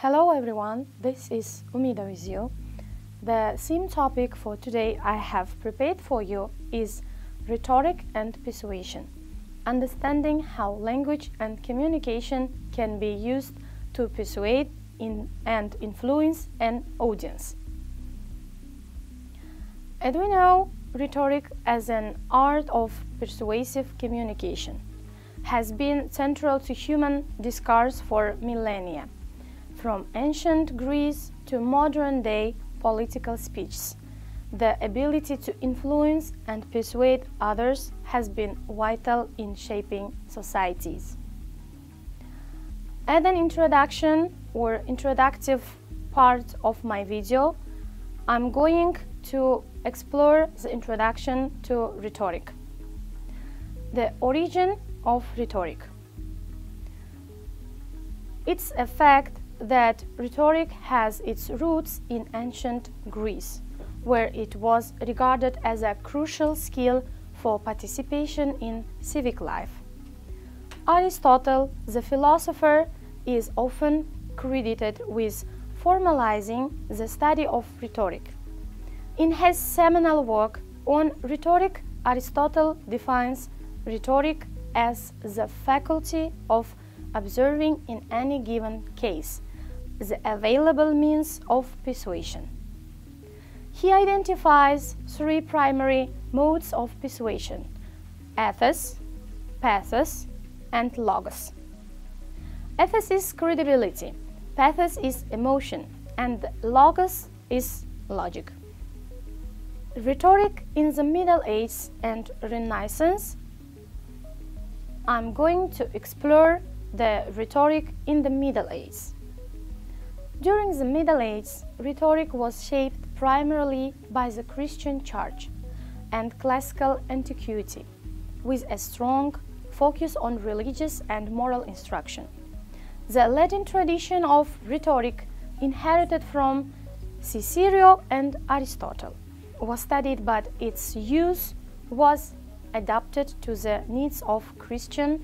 Hello everyone, this is Umida with you. The theme topic for today I have prepared for you is rhetoric and persuasion, understanding how language and communication can be used to persuade and influence an audience. As we know, rhetoric as an art of persuasive communication has been central to human discourse for millennia. From ancient Greece to modern-day political speeches, the ability to influence and persuade others has been vital in shaping societies. As an introduction or introductive part of my video, I'm going to explore the introduction to rhetoric. The origin of rhetoric. It's a fact that rhetoric has its roots in ancient Greece, where it was regarded as a crucial skill for participation in civic life. Aristotle, the philosopher, is often credited with formalizing the study of rhetoric. In his seminal work on rhetoric, Aristotle defines rhetoric as the faculty of observing in any given case the available means of persuasion. He identifies three primary modes of persuasion: ethos, pathos, and logos. Ethos is credibility, pathos is emotion, and logos is logic. Rhetoric in the Middle Ages and Renaissance. I'm going to explore the rhetoric in the Middle Ages. During the Middle Ages, rhetoric was shaped primarily by the Christian Church and classical antiquity, with a strong focus on religious and moral instruction. The Latin tradition of rhetoric, inherited from Cicero and Aristotle, was studied, but its use was adapted to the needs of Christian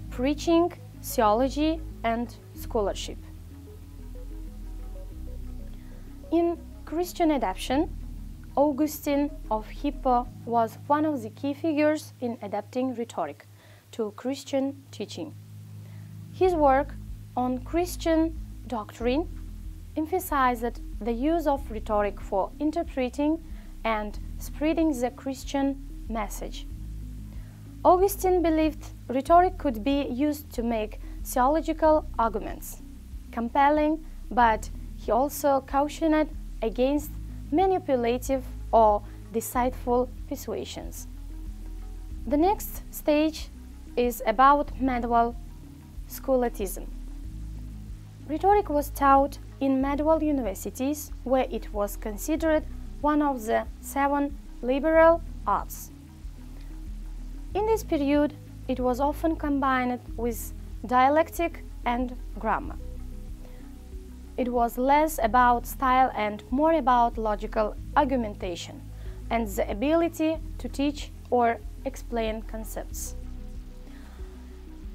preaching, theology, and scholarship. In Christian adaptation, Augustine of Hippo was one of the key figures in adapting rhetoric to Christian teaching. His work on Christian doctrine emphasized the use of rhetoric for interpreting and spreading the Christian message. Augustine believed rhetoric could be used to make theological arguments compelling, but he also cautioned against manipulative or deceitful persuasions. The next stage is about medieval scholasticism. Rhetoric was taught in medieval universities, where it was considered one of the 7 liberal arts. In this period, it was often combined with dialectic and grammar. It was less about style and more about logical argumentation and the ability to teach or explain concepts.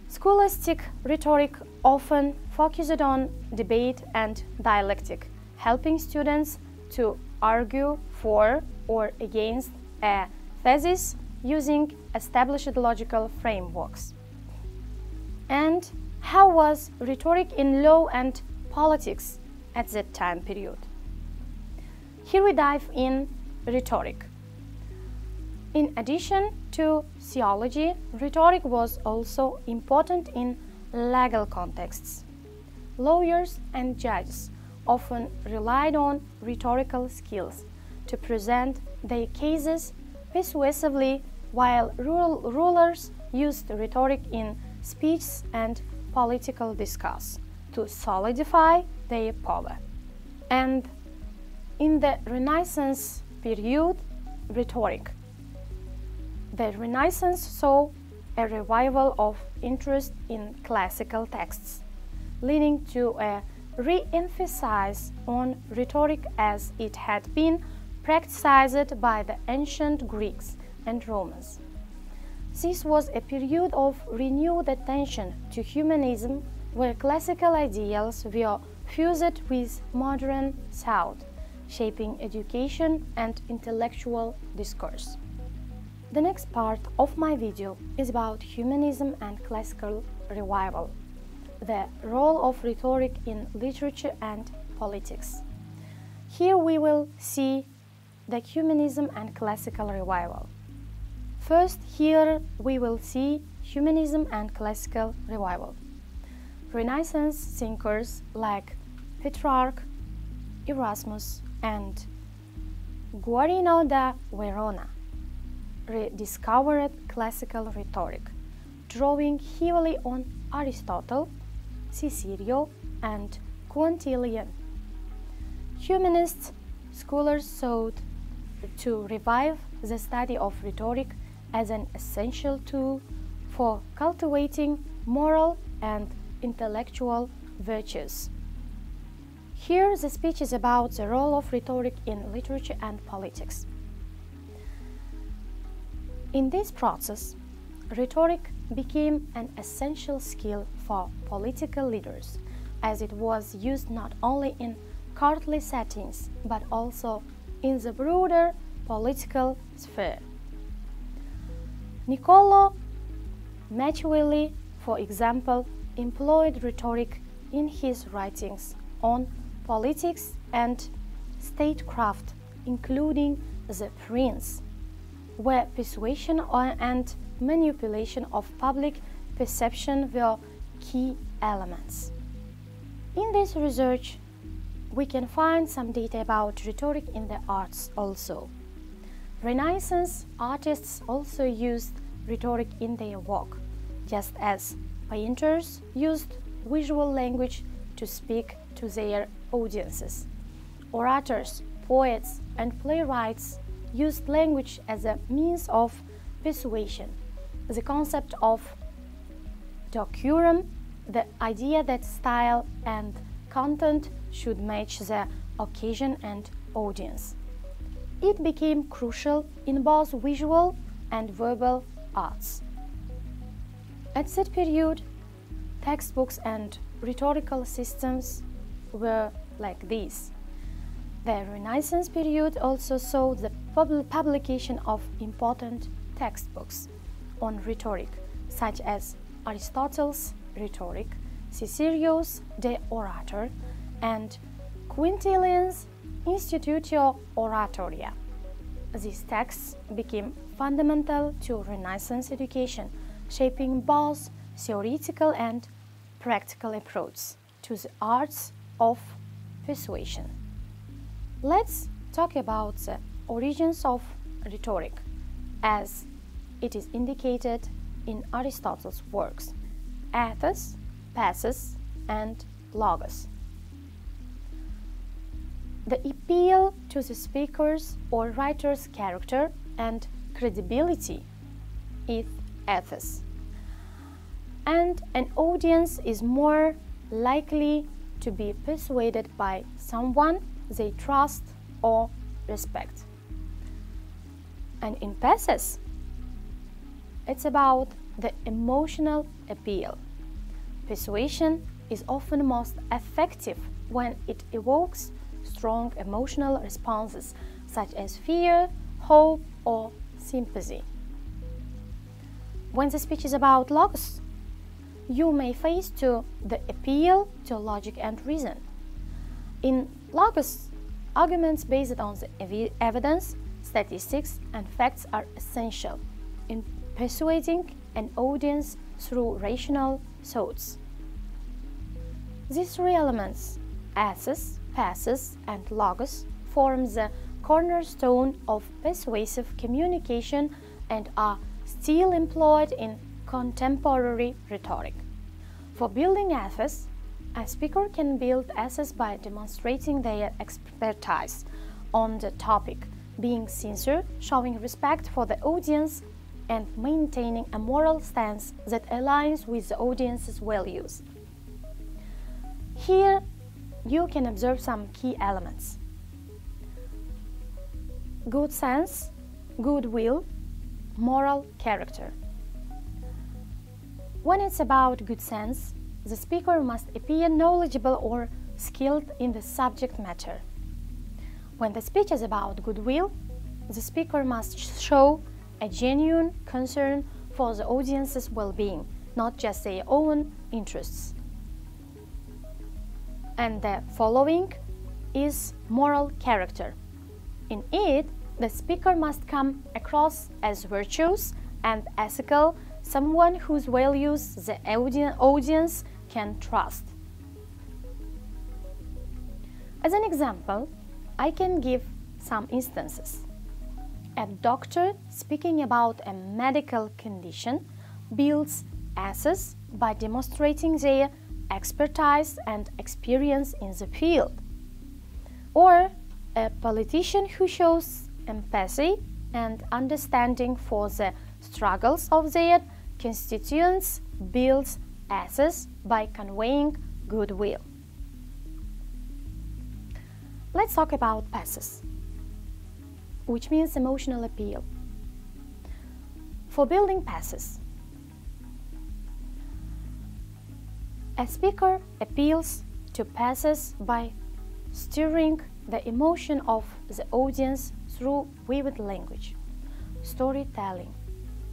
Scholastic rhetoric often focused on debate and dialectic, helping students to argue for or against a thesis using established logical frameworks. And how was rhetoric in law and politics at that time period? Here we dive in rhetoric. In addition to theology, rhetoric was also important in legal contexts. Lawyers and judges often relied on rhetorical skills to present their cases persuasively, while rulers used rhetoric in speech and political discourse to solidify their power. And in the Renaissance period, rhetoric. The Renaissance saw a revival of interest in classical texts, leading to a re-emphasis on rhetoric as it had been practiced by the ancient Greeks and Romans. This was a period of renewed attention to humanism, where classical ideals were fused with modern thought, shaping education and intellectual discourse. The next part of my video is about humanism and classical revival, the role of rhetoric in literature and politics. Here we will see the humanism and classical revival. First, here we will see humanism and classical revival. Renaissance thinkers like Petrarch, Erasmus, and Guarino da Verona rediscovered classical rhetoric, drawing heavily on Aristotle, Cicero, and Quintilian. Humanist scholars sought to revive the study of rhetoric as an essential tool for cultivating moral and intellectual virtues. Here the speech is about the role of rhetoric in literature and politics. In this process, rhetoric became an essential skill for political leaders, as it was used not only in courtly settings but also in the broader political sphere. Niccolò Machiavelli, for example, employed rhetoric in his writings on politics and statecraft, including The Prince, where persuasion and manipulation of public perception were key elements. In this research, we can find some data about rhetoric in the arts also. Renaissance artists also used rhetoric in their work, just as painters used visual language to speak to their audiences. Orators, poets, and playwrights used language as a means of persuasion. The concept of decorum, the idea that style and content should match the occasion and audience. It became crucial in both visual and verbal arts. At that period, textbooks and rhetorical systems were like these. The Renaissance period also saw the publication of important textbooks on rhetoric, such as Aristotle's Rhetoric, Cicero's De Orator, and Quintilian's Institutio Oratoria. These texts became fundamental to Renaissance education, shaping both theoretical and practical approach to the arts of persuasion. Let's talk about the origins of rhetoric, as it is indicated in Aristotle's works, Ethos, Pathos, and Logos. The appeal to the speaker's or writer's character and credibility is ethos, and an audience is more likely to be persuaded by someone they trust or respect. And in pathos, it's about the emotional appeal. Persuasion is often most effective when it evokes strong emotional responses such as fear, hope, or sympathy. When the speech is about logos, you may face to the appeal to logic and reason. In logos, arguments based on the evidence, statistics, and facts are essential in persuading an audience through rational thoughts. These three elements, ethos, pathos, and logos, form the cornerstone of persuasive communication and are still employed in contemporary rhetoric. For building ethos, a speaker can build ethos by demonstrating their expertise on the topic, being sincere, showing respect for the audience, and maintaining a moral stance that aligns with the audience's values. Here, you can observe some key elements: good sense, goodwill, moral character. When it's about good sense, the speaker must appear knowledgeable or skilled in the subject matter. When the speech is about goodwill, the speaker must show a genuine concern for the audience's well-being, not just their own interests. And the following is moral character. In it, the speaker must come across as virtuous and ethical, someone whose values the audience can trust. As an example, I can give some instances. A doctor speaking about a medical condition builds assets by demonstrating their expertise and experience in the field. Or a politician who shows empathy and understanding for the struggles of their constituents builds assets by conveying goodwill. Let's talk about passes, which means emotional appeal. For building passes, a speaker appeals to passes by stirring the emotion of the audience through vivid language, storytelling,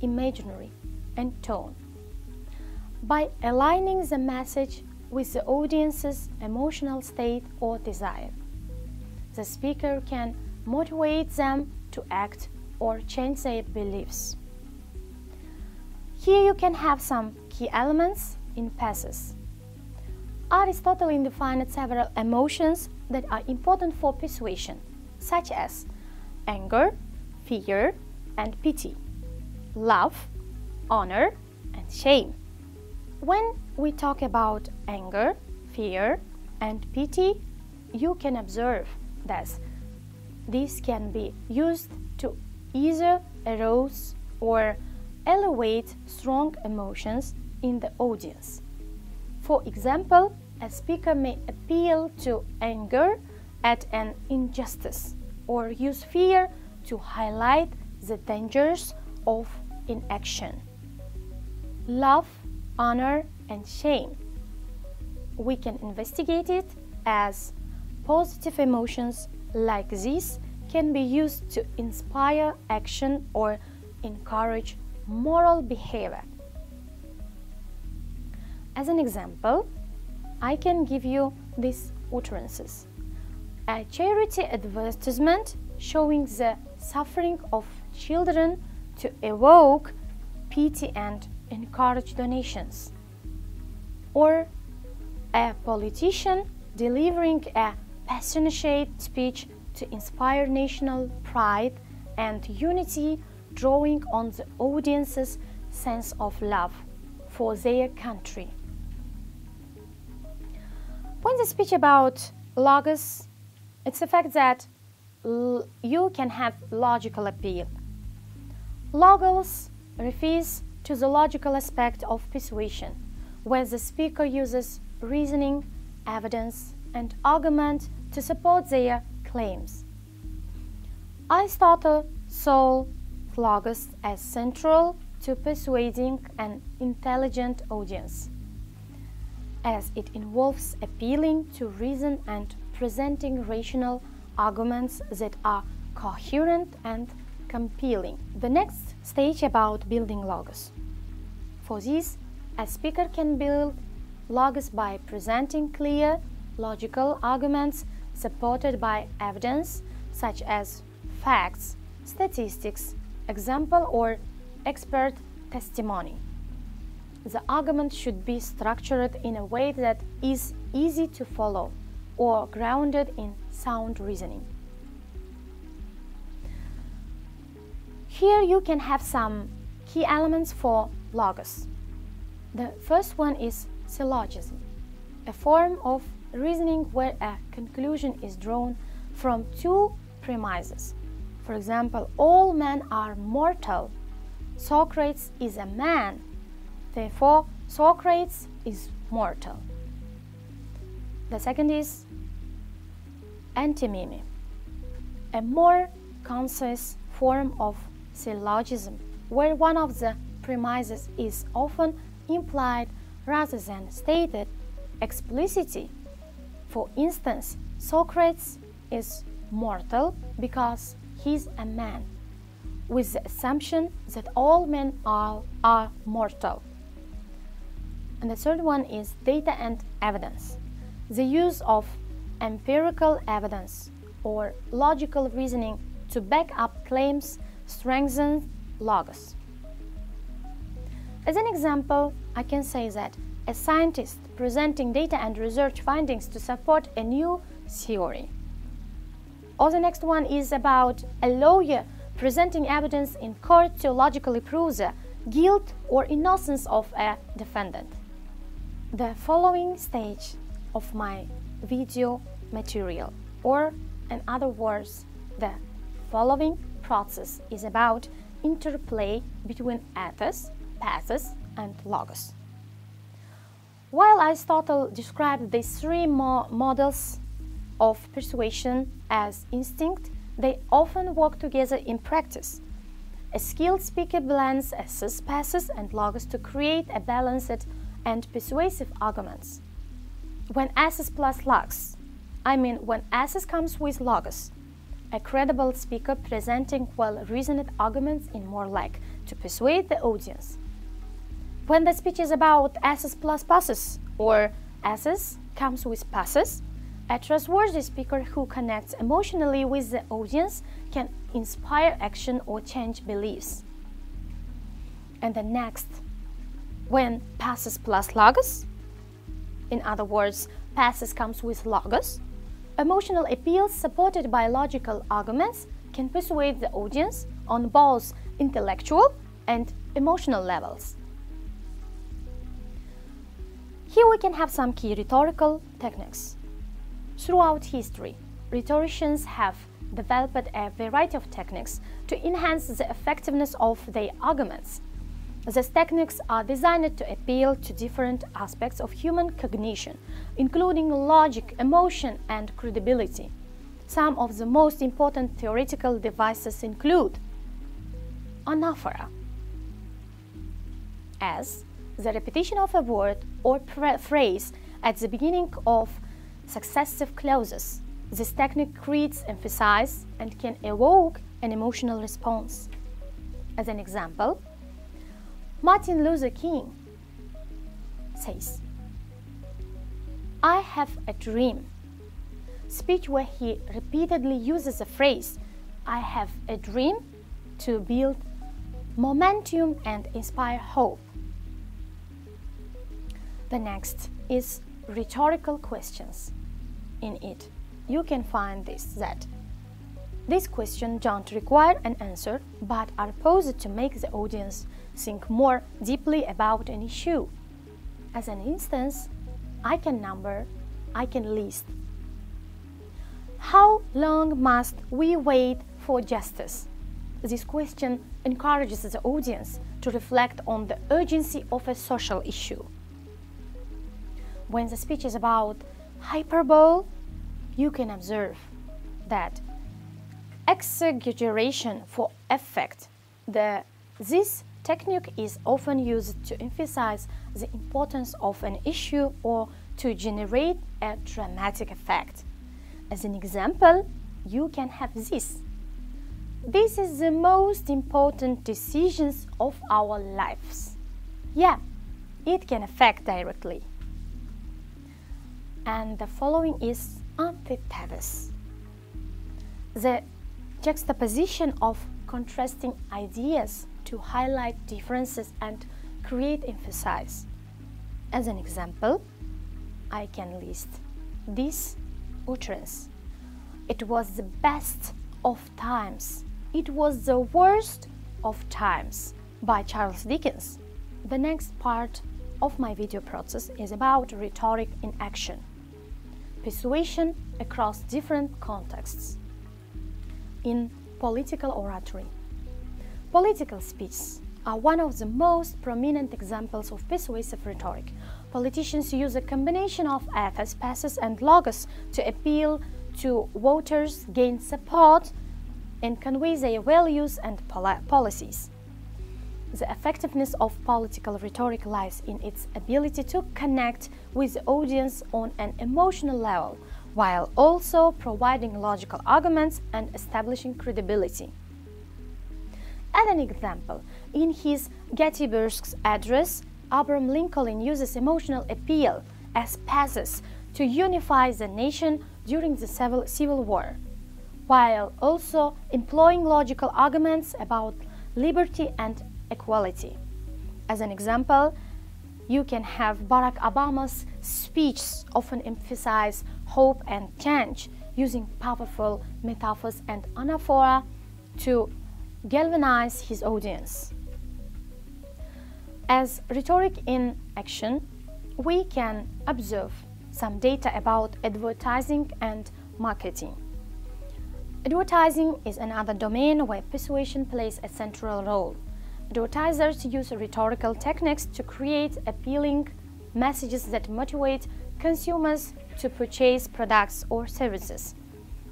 imagery, and tone. By aligning the message with the audience's emotional state or desire, the speaker can motivate them to act or change their beliefs. Here you can have some key elements in passes. Aristotle defined several emotions that are important for persuasion, such as anger, fear, and pity, love, honor, and shame. When we talk about anger, fear, and pity, you can observe that these can be used to either arouse or elevate strong emotions in the audience. For example, a speaker may appeal to anger at an injustice or use fear to highlight the dangers of inaction. Love, honor, and shame. We can investigate it as positive emotions like these can be used to inspire action or encourage moral behavior. As an example, I can give you these utterances. A charity advertisement showing the suffering of children to evoke pity and encourage donations. Or a politician delivering a passionate speech to inspire national pride and unity, drawing on the audience's sense of love for their country. When the speech about logos, it's the fact that you can have logical appeal. Logos refers to the logical aspect of persuasion, where the speaker uses reasoning, evidence, and argument to support their claims. Aristotle saw logos as central to persuading an intelligent audience, as it involves appealing to reason and presenting rational arguments that are coherent and compelling. The next stage about building logos. For this, a speaker can build logos by presenting clear, logical arguments supported by evidence such as facts, statistics, example, or expert testimony. The argument should be structured in a way that is easy to follow or grounded in sound reasoning. Here you can have some key elements for logos. The first one is syllogism, a form of reasoning where a conclusion is drawn from two premises. For example, all men are mortal. Socrates is a man. Therefore, Socrates is mortal. The second is antinomy, a more concise form of syllogism, where one of the premises is often implied rather than stated explicitly. For instance, Socrates is mortal because he's a man, with the assumption that all men are mortal. And the third one is data and evidence. The use of empirical evidence or logical reasoning to back up claims strengthens logos. As an example, I can say that a scientist presenting data and research findings to support a new theory. Or the next one is about a lawyer presenting evidence in court to logically prove the guilt or innocence of a defendant. The following stage of my video material, or in other words, the following process is about interplay between ethos, pathos, and logos. While Aristotle described these three models of persuasion as instinct, they often work together in practice. A skilled speaker blends ethos, pathos, and logos to create a balanced and persuasive arguments. When ethos plus logos, I mean when ethos comes with logos, a credible speaker presenting well-reasoned arguments is more likely to persuade the audience. When the speech is about ethos plus pathos, or ethos comes with pathos, a trustworthy speaker who connects emotionally with the audience can inspire action or change beliefs. And the next, when pathos plus logos, in other words, pathos comes with logos, emotional appeals supported by logical arguments can persuade the audience on both intellectual and emotional levels. Here we can have some key rhetorical techniques. Throughout history, rhetoricians have developed a variety of techniques to enhance the effectiveness of their arguments. These techniques are designed to appeal to different aspects of human cognition, including logic, emotion, and credibility. Some of the most important theoretical devices include anaphora, as the repetition of a word or phrase at the beginning of successive clauses. This technique creates emphasis and can evoke an emotional response. As an example, Martin Luther King says, "I have a dream," speech where he repeatedly uses the phrase, "I have a dream," to build momentum and inspire hope. The next is rhetorical questions. In it, you can find that these questions don't require an answer, but are posed to make the audience think more deeply about an issue. As an instance, I can list. How long must we wait for justice? This question encourages the audience to reflect on the urgency of a social issue. When the speech is about hyperbole, you can observe that exaggeration for effect. This technique is often used to emphasize the importance of an issue or to generate a dramatic effect. As an example, you can have this. "This is the most important decisions of our lives." Yeah, it can affect directly. And the following is antithesis. The juxtaposition of contrasting ideas to highlight differences and create emphasis. As an example, I can list this utterance: "It was the best of times. It was the worst of times," by Charles Dickens. The next part of my video process is about rhetoric in action. Persuasion across different contexts. In political oratory, political speeches are one of the most prominent examples of persuasive rhetoric. Politicians use a combination of ethos, pathos, and logos to appeal to voters, gain support, and convey their values and policies. the effectiveness of political rhetoric lies in its ability to connect with the audience on an emotional level, while also providing logical arguments and establishing credibility. As an example, in his Gettysburg Address, Abraham Lincoln uses emotional appeal as passes to unify the nation during the Civil War, while also employing logical arguments about liberty and equality. As an example, you can have Barack Obama's speeches often emphasize hope and change, using powerful metaphors and anaphora to galvanize his audience. As rhetoric in action, we can observe some data about advertising and marketing. Advertising is another domain where persuasion plays a central role. Advertisers use rhetorical techniques to create appealing messages that motivate consumers to purchase products or services.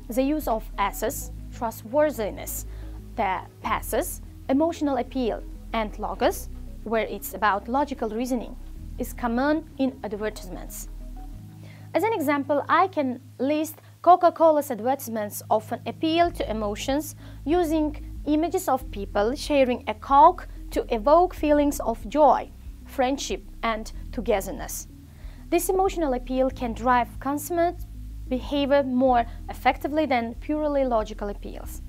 The use of S's, trustworthiness, the passes, emotional appeal, and logos, where it's about logical reasoning, is common in advertisements. As an example, I can list Coca-Cola's advertisements often appeal to emotions using images of people sharing a Coke to evoke feelings of joy, friendship, and togetherness. This emotional appeal can drive consumer behavior more effectively than purely logical appeals.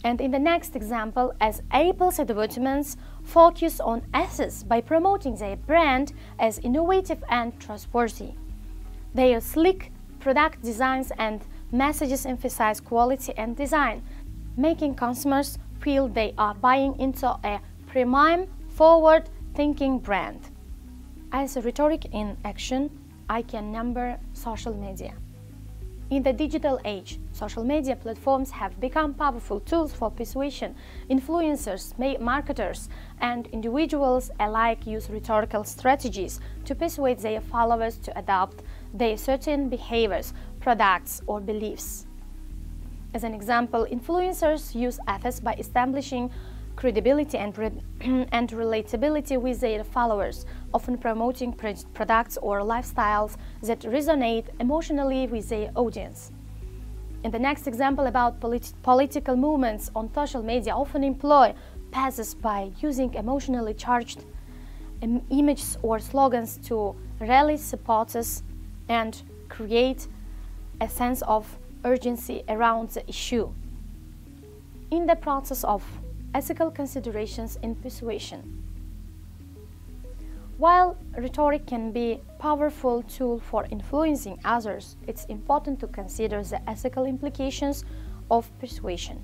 And in the next example, as Apple's advertisements focus on S's by promoting their brand as innovative and trustworthy. Their sleek product designs and messages emphasize quality and design, making consumers feel they are buying into a premium, forward-thinking brand. As a rhetoric in action, I can number social media. In the digital age, social media platforms have become powerful tools for persuasion. Influencers, marketers, and individuals alike use rhetorical strategies to persuade their followers to adopt their certain behaviors, products, or beliefs. As an example, influencers use ethics by establishing credibility and relatability with their followers, often promoting products or lifestyles that resonate emotionally with their audience. In the next example about political movements on social media often employ passes by using emotionally charged images or slogans to rally supporters and create a sense of urgency around the issue. In the process of ethical considerations in persuasion. While rhetoric can be a powerful tool for influencing others, it's important to consider the ethical implications of persuasion.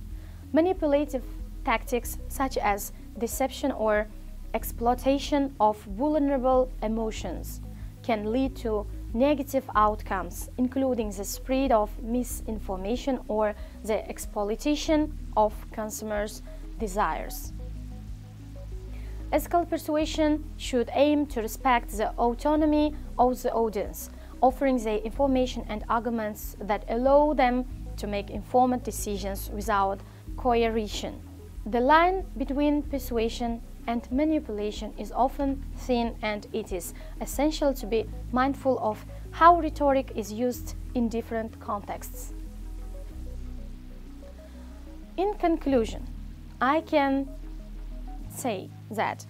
Manipulative tactics such as deception or exploitation of vulnerable emotions can lead to negative outcomes, including the spread of misinformation or the exploitation of consumers' desires. Ethical persuasion should aim to respect the autonomy of the audience, offering the information and arguments that allow them to make informed decisions without coercion. The line between persuasion and manipulation is often thin, and it is essential to be mindful of how rhetoric is used in different contexts. In conclusion, I can say that,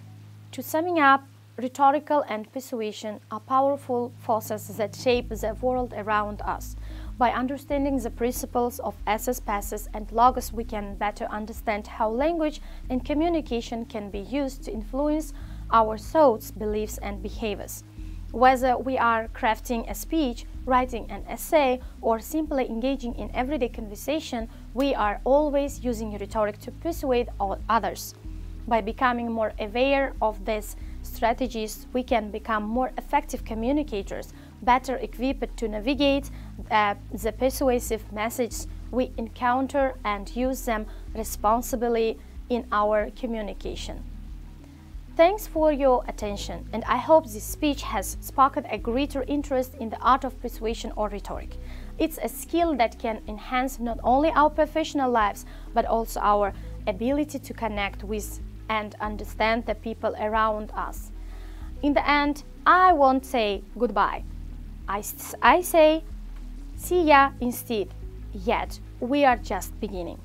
to summing up, rhetorical and persuasion are powerful forces that shape the world around us. By understanding the principles of S's, passes, and logos, we can better understand how language and communication can be used to influence our thoughts, beliefs, and behaviors. Whether we are crafting a speech, writing an essay, or simply engaging in everyday conversation, we are always using rhetoric to persuade others. By becoming more aware of these strategies, we can become more effective communicators, better equipped to navigate the persuasive messages we encounter and use them responsibly in our communication. Thanks for your attention, and I hope this speech has sparked a greater interest in the art of persuasion or rhetoric. It's a skill that can enhance not only our professional lives, but also our ability to connect with and understand the people around us. In the end, I won't say goodbye. I say see ya instead, yet we are just beginning.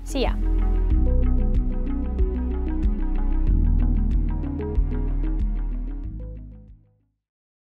See ya.